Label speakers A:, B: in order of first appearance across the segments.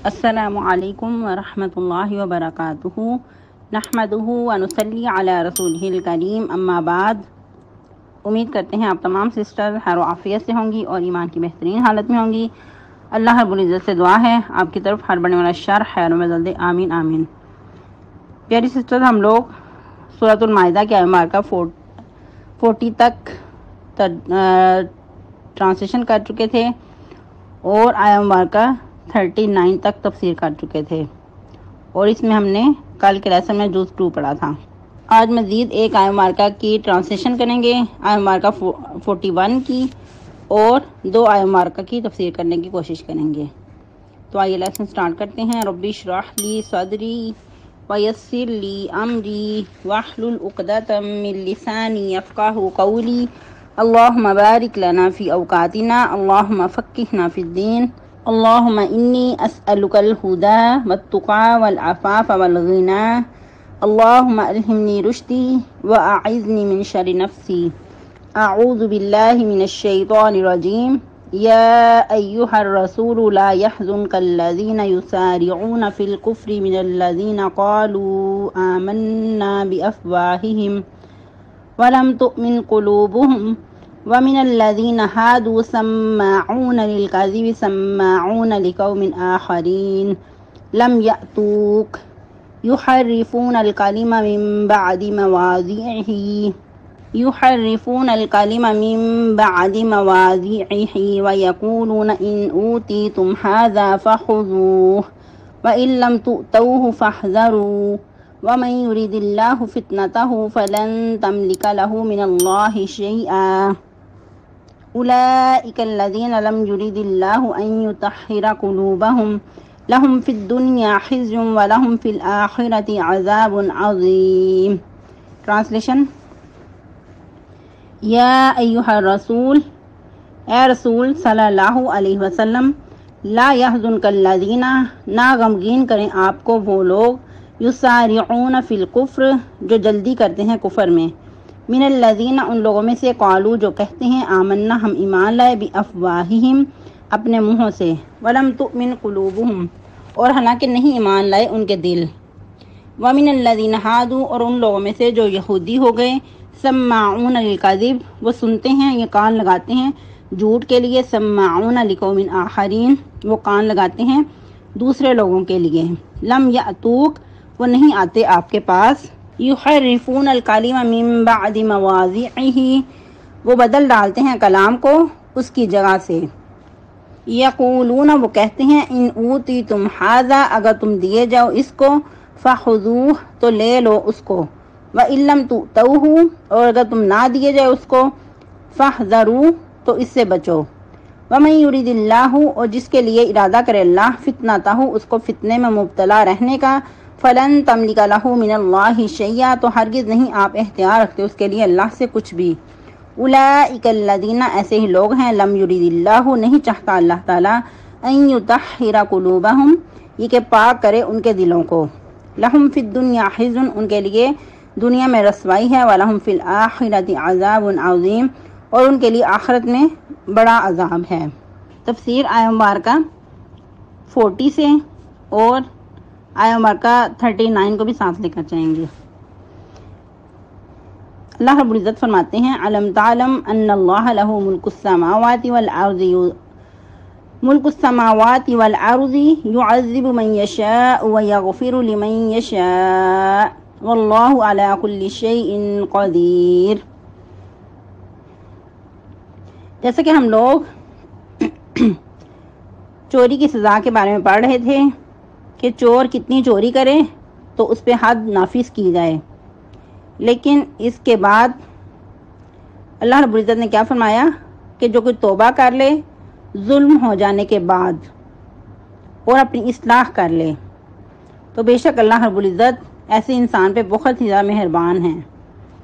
A: السلام علیکم ورحمۃ اللہ وبرکاتہ نحمدہ ونصلی علی رسولہ الکریم اما بعد۔ امید کرتے ہیں آپ تمام سسٹر خیر و عافیت سے ہوں گی اور ایمان کی بہترین حالت میں ہوں گی۔ اللہ رب العزت سے دعا ہے آپ کی طرف ہر بڑنے والا شر خیر میں بدل دے، آمین آمین۔ پیاری سسٹر، ہم لوگ سورۃ المائدہ کے آیت مبارکہ 40 تک ٹرانسلیشن کر چکے تھے اور آیت مبارکہ 39 تک تفسیر کر چکے تھے، اور اس میں ہم نے کل کے لیسن میں جز 2 پڑھا تھا۔ آج مزید ایک آیت مبارکہ کی ٹرانسلیشن کریں گے، آیت مبارکہ 41 کی، اور 2 آیت مبارکہ کی تفسیر کرنے کی کوشش کریں گے۔ تو آئیے لیسن سٹارٹ کرتے ہیں۔ ربی اشرح لی صدری ویسر لی امری واحلل عقدۃ من لسانی یفقہوا قولی اللہم بارک لنا فی اوقاتنا اللہم فقہنا فی الدین اللہم انی اسألک الہدی والتقی والعفاف والغنی اللہم الہمنی رشدی واعذنی من شر نفسی اعوذ باللہ من الشیطان الرجیم یا ایہا الرسول لا يحزنک الذین یسارعون فی الکفر من الذین قالوا آمنا بافواہہم ولم تؤمن قلوبهم ومن الذين هادوا سماعون للكذب سماعون لقوم آخرين لم يأتوك يحرفون الكلم من بعد مواضعه ويقولون إن أوتيتم هذا فخذوه وإن لم تؤتوه فاحذروا ومن يرد الله فتنته فلن تملك له من الله شيئا أولئك الذين لم يرد الله أن يطهر قلوبهم لهم في الدنيا خزي ولهم في الآخرة عذاب عظيم۔ ٹرانسلیشن: یا ایھا الرسول، اے رسول صلی اللہ علیہ وسلم، لا يحزنک الذین، نہ غمگین کریں آپ کو وہ لوگ، یسارعون فی الکفر، جو جلدی کرتے ہیں کفر میں، من الذین، ان لوگوں میں سے، قالو، جو کہتے ہیں، آمنا، ہم ایمان لائے، بافواہہم، اپنے منہوں سے، ولم تؤمن قلوبہم، اور حالانکہ نہیں ایمان لائے ان کے دل، ومن الذین ہادوا، اور ان لوگوں میں سے جو یہودی ہو گئے، سماعون للکذب، وہ سنتے ہیں، یہ کان لگاتے ہیں جھوٹ کے لیے، سماعون لقوم آخرین، وہ کان لگاتے ہیں دوسرے لوگوں کے لیے، لم یأتوک، وہ نہیں آتے آپ کے پاس، یحرفون الکلم من بعد مواضعہ، وہ بدل ڈالتے ہیں کلام کو اس کی جگہ سے، یقولون، وہ کہتے ہیں، ان اوتیتم ھذا، اگر تم دیے جاؤ اس کو، فخذوہ، تو لے لو اس کو، وان لم تؤتوہ، اور اگر تم نہ دیے جائے اس کو، فاحذروا، تو اس سے بچو، ومن یرید اللہ، اور جس کے لیے ارادہ کرے اللہ، فتنتہ، اس کو فتنے میں مبتلا رہنے کا، فلن تملک لہ من اللہ شیئا، تو ہرگز نہیں آپ اختیار رکھتے اس کے لیے اللہ سے کچھ بھی، اولئک الذین، ایسے ہی لوگ ہیں، لم یرید اللہ، نہیں چاہتا اللہ تعالیٰ، ان یطہر قلوبہم، یہ کہ پاک کرے ان کے دلوں کو، لہم فی الدنیا خزی، ان کے لیے دنیا میں رسوائی ہے، ولہم فی الآخرۃ عذاب عظیم، اور ان کے لیے آخرت میں بڑا عذاب ہے۔ تفسیر آیت مبارکہ 40 سے اور آیت مبارکہ 39 کو بھی ساتھ لے کر چاہیں گے۔ اللہ رب العزت فرماتے ہیں، علم تعلم ان اللہ لہ ملک السماوات والارض یعذب من یشاء ویغفر لمن یشاء واللہ علی کل شیء قدیر۔ جیسا کہ ہم لوگ چوری کی سزا کے بارے میں پڑھ رہے تھے کہ چور کتنی چوری کرے تو اس پہ حد نافذ کی جائے، لیکن اس کے بعد اللہ رب العزت نے کیا فرمایا کہ جو کوئی توبہ کر لے ظلم ہو جانے کے بعد اور اپنی اصلاح کر لے، تو بے شک اللہ رب العزت ایسے انسان پہ بہت ہی زیادہ مہربان ہیں۔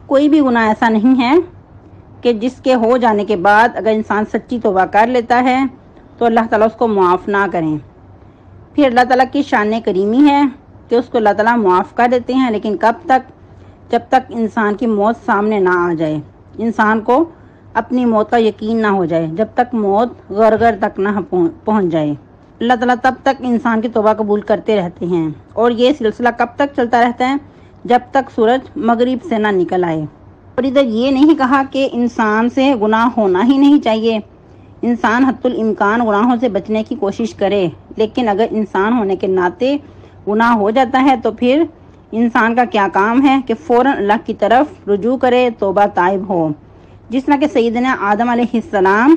A: کوئی بھی گناہ ایسا نہیں ہے کہ جس کے ہو جانے کے بعد اگر انسان سچی توبہ کر لیتا ہے تو اللہ تعالیٰ اس کو معاف نہ کریں۔ پھر اللہ تعالیٰ کی شان کریمی ہے کہ اس کو اللہ تعالیٰ معاف کر دیتے ہیں، لیکن کب تک؟ جب تک انسان کی موت سامنے نہ آ جائے، انسان کو اپنی موت کا یقین نہ ہو جائے، جب تک موت غرغر تک نہ پہنچ جائے۔ اللہ تعالیٰ تب تک انسان کی توبہ قبول کرتے رہتے ہیں، اور یہ سلسلہ کب تک چلتا رہتا ہے؟ جب تک سورج مغرب سے نہ نکل آئے۔ اور ادھر یہ نہیں کہا کہ انسان سے گناہ ہونا ہی نہیں چاہیے، انسان حتی الامکان گناہوں سے بچنے کی کوشش کرے، لیکن اگر انسان ہونے کے ناطے گناہ ہو جاتا ہے تو پھر انسان کا کیا کام ہے کہ فوراً اللہ کی طرف رجوع کرے، توبہ طائب ہو۔ جس طرح کہ سیدنا آدم علیہ السلام،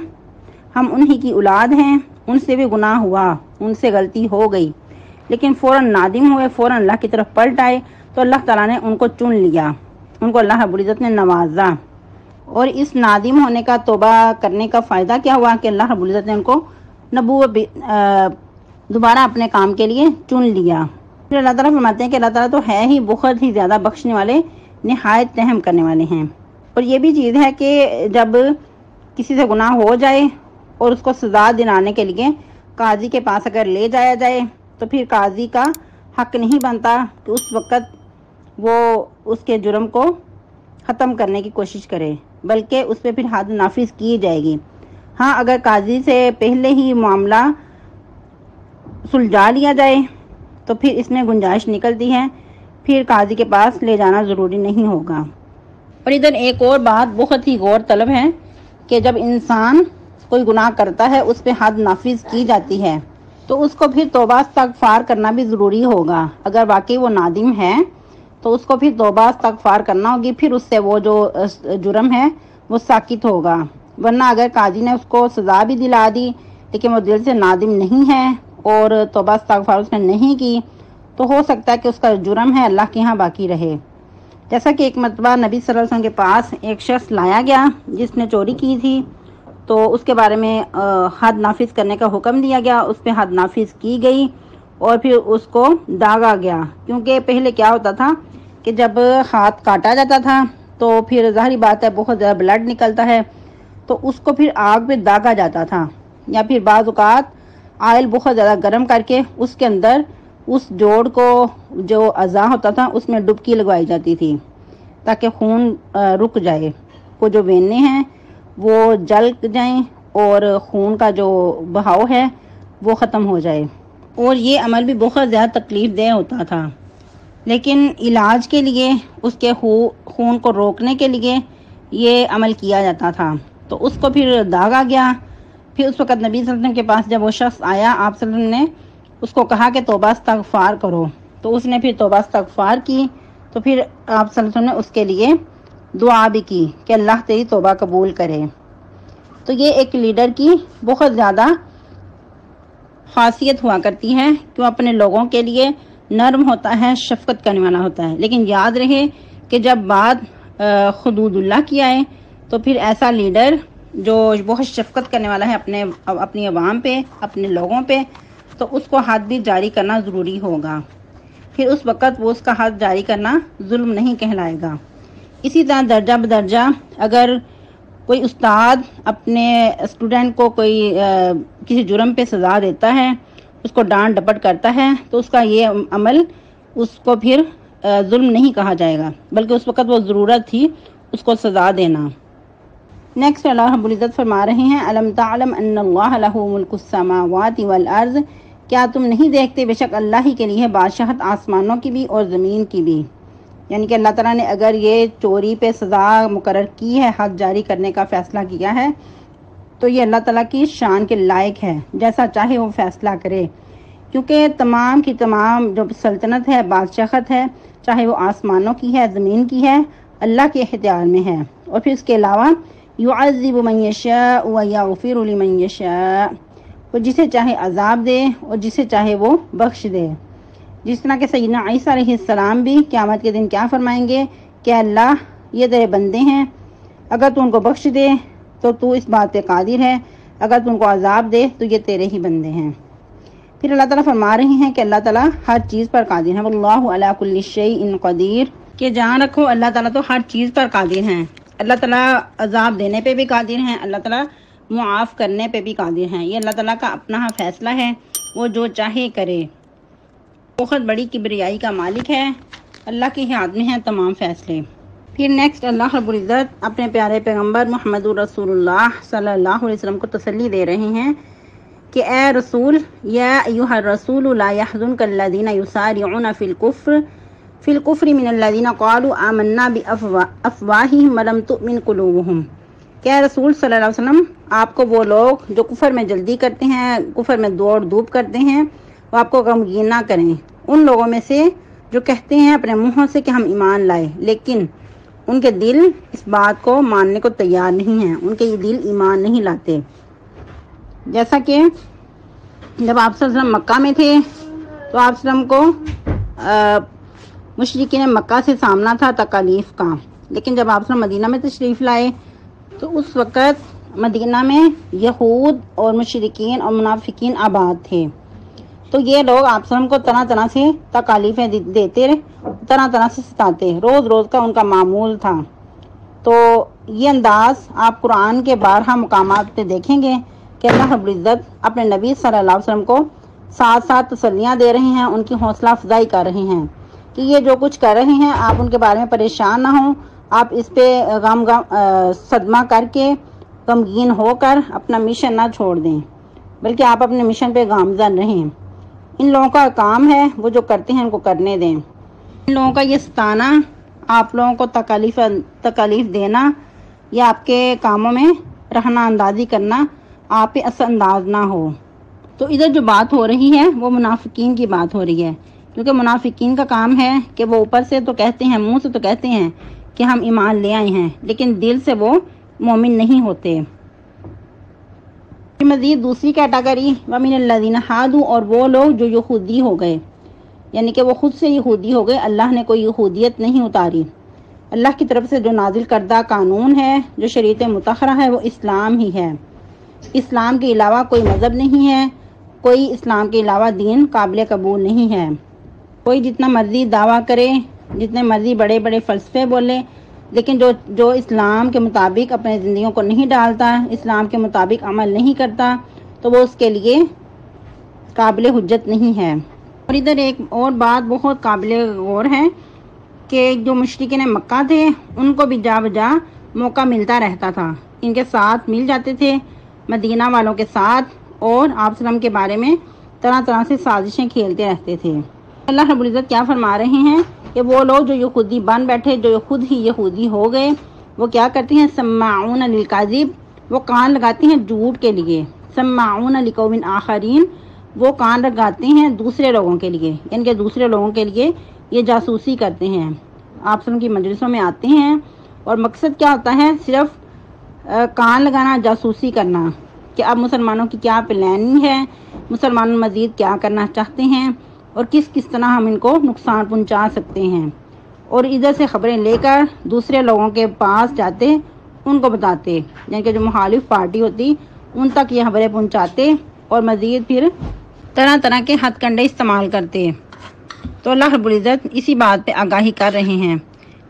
A: ہم انہی کی اولاد ہیں، ان سے بھی گناہ ہوا، ان سے غلطی ہو گئی، لیکن فوراً نادم ہوئے، فوراً اللہ کی طرف پلٹ آئے، تو اللہ تعالیٰ نے ان کو چن لیا، ان کو اللہ رب العزت نے نوازا۔ اور اس نادم ہونے کا، توبہ کرنے کا فائدہ کیا ہوا کہ اللہ رب العزت نے ان کو دوبارہ اپنے کام کے لیے چن لیا۔ پھر اللہ تعالیٰ فرماتے ہیں کہ اللہ تعالیٰ تو ہے ہی بہت ہی زیادہ بخشنے والے، نہایت رحم کرنے والے ہیں۔ اور یہ بھی چیز ہے کہ جب کسی سے گناہ ہو جائے اور اس کو سزا دلانے کے لیے قاضی کے پاس اگر لے جایا جائے تو پھر قاضی کا حق نہیں بنتا کہ اس وقت وہ اس کے جرم کو ختم کرنے کی کوشش کرے، بلکہ اس پہ پھر حد نافذ کی جائے گی۔ ہاں، اگر قاضی سے پہلے ہی معاملہ سلجھا لیا جائے تو پھر اس میں گنجائش نکلتی ہے، پھر قاضی کے پاس لے جانا ضروری نہیں ہوگا۔ اور ادھر ایک اور بات بہت ہی غور طلب ہے کہ جب انسان کوئی گناہ کرتا ہے، اس پہ حد نافذ کی جاتی ہے، تو اس کو پھر توبہ استغفار کرنا بھی ضروری ہوگا۔ اگر واقعی وہ نادم ہے تو اس کو پھر توبہ استغفار کرنا ہوگی، پھر اس سے وہ جو جرم ہے وہ ساکت ہوگا۔ ورنہ اگر قاضی نے اس کو سزا بھی دلا دی لیکن وہ دل سے نادم نہیں ہے اور توبہ استغفار اس نے نہیں کی، تو ہو سکتا ہے کہ اس کا جرم ہے اللہ کے ہاں باقی رہے۔ جیسا کہ ایک مرتبہ نبی صلی اللہ علیہ وسلم کے پاس ایک شخص لایا گیا جس نے چوری کی تھی، تو اس کے بارے میں حد نافذ کرنے کا حکم دیا گیا، اس پہ حد نافذ کی گئی اور پھر اس کو داغا گیا۔ کیونکہ پہلے کیا ہوتا تھا کہ جب ہاتھ کاٹا جاتا تھا تو پھر ظاہری بات ہے بہت زیادہ بلڈ نکلتا ہے، تو اس کو پھر آگ پہ داغا جاتا تھا، یا پھر بعض اوقات آئل بہت زیادہ گرم کر کے اس کے اندر اس جوڑ کو، جو اعضاء ہوتا تھا، اس میں ڈبکی لگوائی جاتی تھی تاکہ خون رک جائے، وہ جو وینے ہیں وہ جل جائیں اور خون کا جو بہاؤ ہے وہ ختم ہو جائے۔ اور یہ عمل بھی بہت زیادہ تکلیف دہ ہوتا تھا، لیکن علاج کے لیے، اس کے خون کو روکنے کے لیے یہ عمل کیا جاتا تھا۔ تو اس کو پھر داغا گیا۔ پھر اس وقت نبی صلی اللہ علیہ وسلم کے پاس جب وہ شخص آیا، آپ صلی اللہ علیہ وسلم نے اس کو کہا کہ توبہ استغفار کرو، تو اس نے پھر توبہ استغفار کی، تو پھر آپ صلی اللہ علیہ وسلم نے اس کے لیے دعا بھی کی کہ اللہ تیری توبہ قبول کرے۔ تو یہ ایک لیڈر کی بہت زیادہ خاصیت ہوا کرتی ہے کہ وہ اپنے لوگوں کے لیے نرم ہوتا ہے، شفقت کرنے والا ہوتا ہے، لیکن یاد رہے کہ جب بات حدود اللہ کی آئے تو پھر ایسا لیڈر جو بہت شفقت کرنے والا ہے اپنی عوام پہ، اپنے لوگوں پہ، تو اس کو حد بھی جاری کرنا ضروری ہوگا۔ پھر اس وقت وہ اس کا حد جاری کرنا ظلم نہیں کہلائے گا۔ اسی طرح درجہ بدرجہ اگر کوئی استاد اپنے اسٹوڈنٹ کو کوئی کسی جرم پہ سزا دیتا ہے، اس کو ڈانٹ ڈپٹ کرتا ہے، تو اس کا یہ عمل اس کو پھر ظلم نہیں کہا جائے گا، بلکہ اس وقت وہ ضرورت تھی اس کو سزا دینا۔ نیکسٹ اللہ رب العزت فرما رہے ہیں الم تعلم ان اللہ لہ ملک السماوات والارض، کیا تم نہیں دیکھتے بے شک اللہ ہی کے لیے بادشاہت آسمانوں کی بھی اور زمین کی بھی۔ یعنی کہ اللہ تعالیٰ نے اگر یہ چوری پہ سزا مقرر کی ہے، حد جاری کرنے کا فیصلہ کیا ہے، تو یہ اللہ تعالیٰ کی شان کے لائق ہے، جیسا چاہے وہ فیصلہ کرے، کیونکہ تمام کی تمام جو سلطنت ہے، بادشاہت ہے، چاہے وہ آسمانوں کی ہے، زمین کی ہے، اللہ کے اختیار میں ہے۔ اور پھر اس کے علاوہ یعذب من یشاء ویغفر لمن یشاء، وہ جسے چاہے عذاب دے اور جسے چاہے وہ بخش دے۔ جس طرح کہ سیدنا عیسیٰ علیہ السلام بھی قیامت کے دن کیا فرمائیں گے کہ اللہ یہ تیرے بندے ہیں، اگر تو ان کو بخش دے تو تو اس بات پہ قادر ہے، اگر تو ان کو عذاب دے تو یہ تیرے ہی بندے ہیں۔ پھر اللہ تعالیٰ فرما رہے ہیں کہ اللہ تعالیٰ ہر چیز پر قادر ہے، واللہ علی کل شیء قدیر، کہ جان رکھو اللہ تعالیٰ تو ہر چیز پر قادر ہیں۔ اللہ تعالیٰ عذاب دینے پہ بھی قادر ہیں، اللہ تعالیٰ معاف کرنے پہ بھی قادر ہیں۔ یہ اللہ تعالیٰ کا اپنا فیصلہ ہے، وہ جو چاہے کرے۔ بہت بڑی کبریائی کا مالک ہے، اللہ کے ہاتھ میں ہیں تمام فیصلے۔ پھر نیکسٹ اللہ رب العزت اپنے پیارے پیغمبر محمد رسول اللہ صلی اللہ علیہ وسلم کو تسلی دے رہے ہیں کہ اے رسول یا ایھا الرسول لا يحزنک الذین یسارعون فی الکفر من الذین قالوا آمنا بافواہہم ولم تؤمن قلوبہم، کہ اے رسول صلی اللہ علیہ وسلم آپ کو وہ لوگ جو کفر میں جلدی کرتے ہیں، کفر میں دوڑ دھوپ کرتے ہیں، وہ آپ کو غمگین نہ کریں، ان لوگوں میں سے جو کہتے ہیں اپنے منہوں سے کہ ہم ایمان لائے، لیکن ان کے دل اس بات کو ماننے کو تیار نہیں ہیں، ان کے یہ دل ایمان نہیں لاتے۔ جیسا کہ جب آپ صلی اللہ علیہ وسلم مکہ میں تھے تو آپ صلی اللہ علیہ وسلم کو مشرکین مکہ سے سامنا تھا تکالیف کا، لیکن جب آپ صلی اللہ علیہ وسلم مدینہ میں تشریف لائے تو اس وقت مدینہ میں یہود اور مشرکین اور منافقین آباد تھے، تو یہ لوگ آپ صلی اللہ علیہ وسلم کو طرح طرح سے تکالیفیں دیتے، طرح طرح سے ستاتے، روز روز کا ان کا معمول تھا۔ تو یہ انداز آپ قرآن کے بارہا مقامات پہ دیکھیں گے کہ اللہ رب العزت اپنے نبی صلی اللہ علیہ وسلم کو ساتھ ساتھ تسلیاں دے رہے ہیں، ان کی حوصلہ افزائی کر رہے ہیں کہ یہ جو کچھ کر رہے ہیں آپ ان کے بارے میں پریشان نہ ہوں، آپ اس پہ صدمہ کر کے غمگین ہو کر اپنا مشن نہ چھوڑ دیں، بلکہ آپ اپنے مشن پہ گامزن رہیں۔ ان لوگوں کا کام ہے وہ جو کرتے ہیں ان کو کرنے دیں، ان لوگوں کا یہ ستانا، آپ لوگوں کو تکالیف دینا یا آپ کے کاموں میں رہنا اندازی کرنا آپ پہ اثر انداز نہ ہو۔ تو ادھر جو بات ہو رہی ہے وہ منافقین کی بات ہو رہی ہے، کیونکہ منافقین کا کام ہے کہ وہ اوپر سے تو کہتے ہیں، منہ سے تو کہتے ہیں کہ ہم ایمان لے آئے ہیں، لیکن دل سے وہ مومن نہیں ہوتے۔ مزید دوسری کیٹیگری وَمِنَ الَّذِينَ هَادُوا، اور وہ لوگ جو یہودی ہو گئے، یعنی کہ وہ خود سے یہودی ہو گئے، اللہ نے کوئی یہودیت نہیں اتاری، اللہ کی طرف سے جو نازل کردہ قانون ہے، جو شریعت مطہرہ ہے، وہ اسلام ہی ہے، اسلام کے علاوہ کوئی مذہب نہیں ہے، کوئی اسلام کے علاوہ دین قابل قبول نہیں ہے۔ کوئی جتنا مرضی دعویٰ کرے، جتنے مرضی بڑے بڑے فلسفے بولے، لیکن جو اسلام کے مطابق اپنے زندگیوں کو نہیں ڈالتا، اسلام کے مطابق عمل نہیں کرتا، تو وہ اس کے لیے قابل حجت نہیں ہے۔ اور ادھر ایک اور بات بہت قابل غور ہے کہ جو مشرکین مکہ تھے ان کو بھی جا بجا موقع ملتا رہتا تھا، ان کے ساتھ مل جاتے تھے مدینہ والوں کے ساتھ، اور آپ صلی اللہ علیہ وسلم کے بارے میں طرح طرح سے سازشیں کھیلتے رہتے تھے۔ اللہ رب العزت کیا فرما رہے ہیں کہ وہ لوگ جو یہودی بن بیٹھے، جو خود ہی یہودی ہو گئے، وہ کیا کرتے ہیں؟ سماعون للکذب، وہ کان لگاتے ہیں جھوٹ کے لیے، سماعون لقوم آخرین، وہ کان لگاتے ہیں دوسرے لوگوں کے لیے، یعنی کہ دوسرے لوگوں کے لیے یہ جاسوسی کرتے ہیں، آپ سب کی مجلسوں میں آتے ہیں، اور مقصد کیا ہوتا ہے؟ صرف کان لگانا، جاسوسی کرنا کہ اب مسلمانوں کی کیا پلاننگ ہے، مسلمان مزید کیا کرنا چاہتے ہیں، اور کس طرح ہم ان کو نقصان پہنچا سکتے ہیں، اور ادھر سے خبریں لے کر دوسرے لوگوں کے پاس جاتے، ان کو بتاتے، یعنی کہ جو مخالف پارٹی ہوتی ان تک یہ خبریں پہنچاتے، اور مزید پھر طرح طرح کے ہتھ کنڈے استعمال کرتے۔ تو اللہ رب العزت اسی بات پہ آگاہی کر رہے ہیں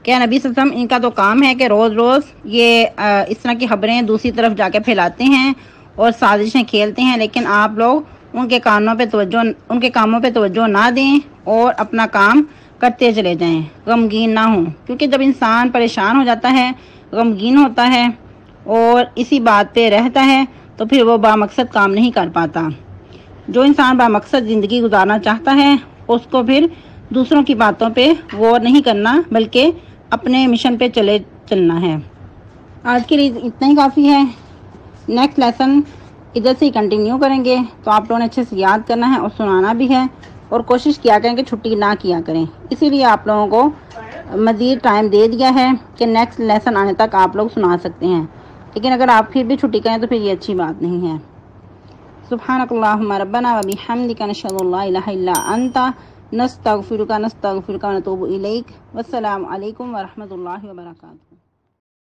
A: کہ نبی صلی اللہ علیہ وسلم ان کا تو کام ہے کہ روز روز یہ اس طرح کی خبریں دوسری طرف جا کے پھیلاتے ہیں اور سازشیں کھیلتے ہیں، لیکن آپ لوگ ان کے کاموں پہ توجہ نہ دیں اور اپنا کام کرتے چلے جائیں، غمگین نہ ہوں، کیونکہ جب انسان پریشان ہو جاتا ہے، غمگین ہوتا ہے اور اسی بات پہ رہتا ہے تو پھر وہ بامقصد کام نہیں کر پاتا۔ جو انسان بامقصد زندگی گزارنا چاہتا ہے اس کو پھر دوسروں کی باتوں پہ غور نہیں کرنا، بلکہ اپنے مشن پہ چلنا ہے۔ آج کے لیے اتنا ہی کافی ہے، نیکسٹ لیسن ادھر سے ہی کنٹینیو کریں گے، تو آپ لوگوں نے اچھے سے یاد کرنا ہے اور سنانا بھی ہے، اور کوشش کیا کریں کہ چھٹی نہ کیا کریں، اسی لیے آپ لوگوں کو مزید ٹائم دے دیا ہے کہ نیکسٹ لیسن آنے تک آپ لوگ سنا سکتے ہیں، لیکن اگر آپ پھر بھی چھٹی کریں تو پھر یہ اچھی بات نہیں ہے۔ سبحانک اللہم ربنا وبحمدک نشہد ان لا الہ الا انت نستغفرک ونتوب الیک، والسلام علیکم ورحمۃ اللہ وبرکاتہ۔